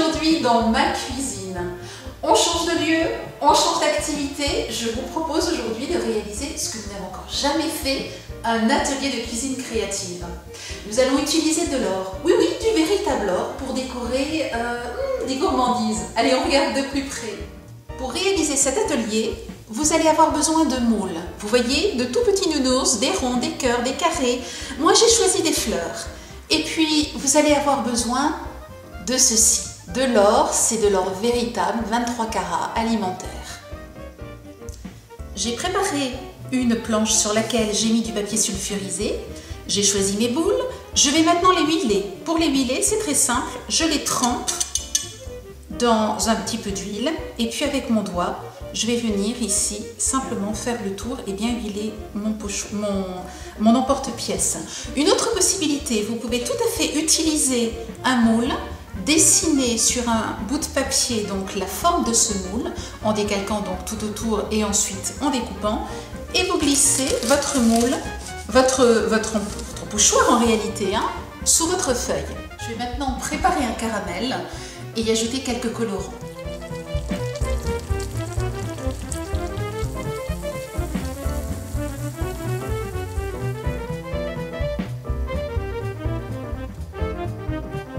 aujourd'hui dans ma cuisine. On change de lieu, on change d'activité. Je vous propose aujourd'hui de réaliser ce que nous n'avons encore jamais fait, un atelier de cuisine créative. Nous allons utiliser de l'or, oui, du véritable or pour décorer des gourmandises. Allez, on regarde de plus près. Pour réaliser cet atelier, vous allez avoir besoin de moules. Vous voyez, de tout petits nounours, des ronds, des cœurs, des carrés. Moi, j'ai choisi des fleurs. Et puis, vous allez avoir besoin de ceci. De l'or, c'est de l'or véritable, 23 carats alimentaire. J'ai préparé une planche sur laquelle j'ai mis du papier sulfurisé. J'ai choisi mes boules. Je vais maintenant les huiler. Pour les huiler, c'est très simple. Je les trempe dans un petit peu d'huile. Et puis avec mon doigt, je vais venir ici simplement faire le tour et bien huiler mon emporte-pièce. Une autre possibilité, vous pouvez tout à fait utiliser un moule, dessiner sur un bout de papier donc la forme de ce moule en décalquant donc tout autour et ensuite en découpant, et vous glissez votre moule, votre pochoir en réalité, sous votre feuille. Je vais maintenant préparer un caramel et y ajouter quelques colorants.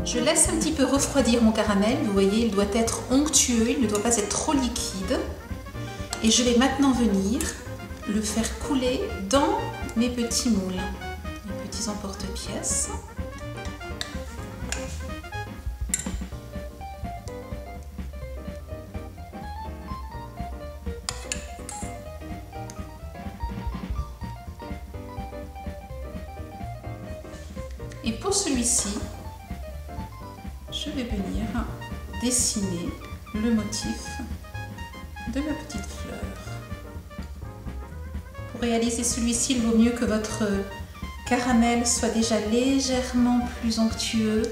Je laisse un petit peu refroidir mon caramel. Vous voyez, il doit être onctueux, il ne doit pas être trop liquide. Et je vais maintenant venir le faire couler dans mes petits moules, mes petits emporte-pièces. Et pour celui-ci, je vais venir dessiner le motif de ma petite fleur. Pour réaliser celui-ci, il vaut mieux que votre caramel soit déjà légèrement plus onctueux,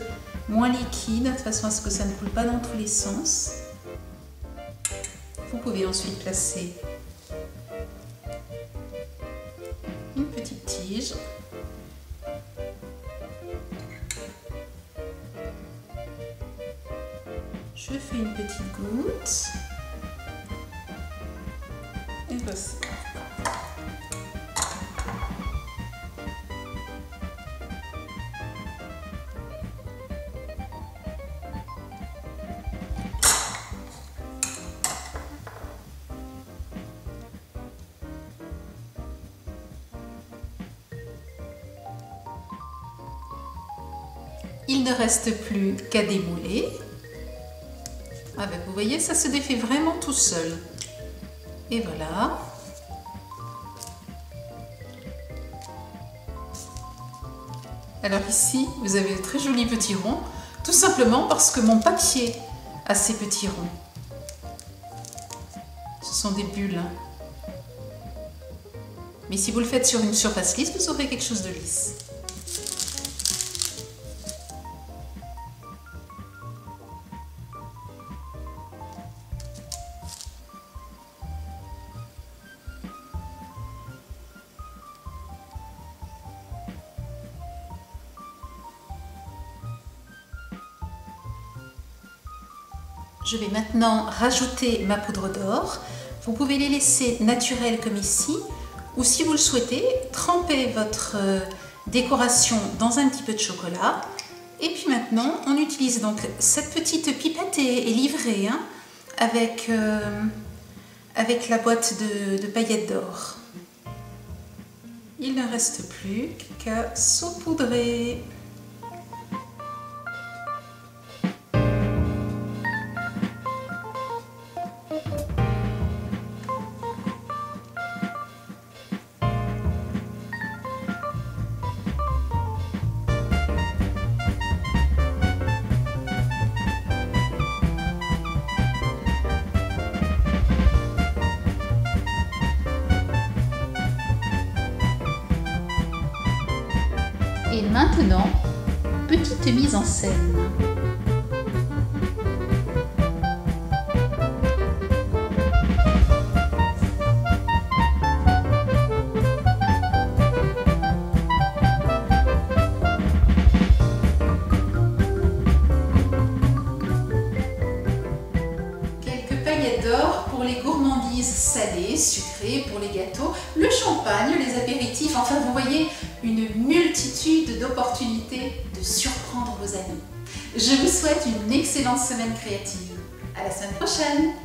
moins liquide, de façon à ce que ça ne coule pas dans tous les sens. Vous pouvez ensuite placer une petite tige. Je fais une petite goutte et voici. Il ne reste plus qu'à démouler. Vous voyez, ça se défait vraiment tout seul. Et voilà. Alors ici, vous avez de très jolis petits ronds, tout simplement parce que mon papier a ces petits ronds. Ce sont des bulles. Mais si vous le faites sur une surface lisse, vous aurez quelque chose de lisse. Je vais maintenant rajouter ma poudre d'or. Vous pouvez les laisser naturelles comme ici, ou si vous le souhaitez, tremper votre décoration dans un petit peu de chocolat. Et puis maintenant, on utilise donc cette petite pipette est livrée avec la boîte de paillettes d'or. Il ne reste plus qu'à saupoudrer. Et maintenant, petite mise en scène. gâteaux, le champagne, les apéritifs, enfin vous voyez une multitude d'opportunités de surprendre vos amis. Je vous souhaite une excellente semaine créative. À la semaine prochaine!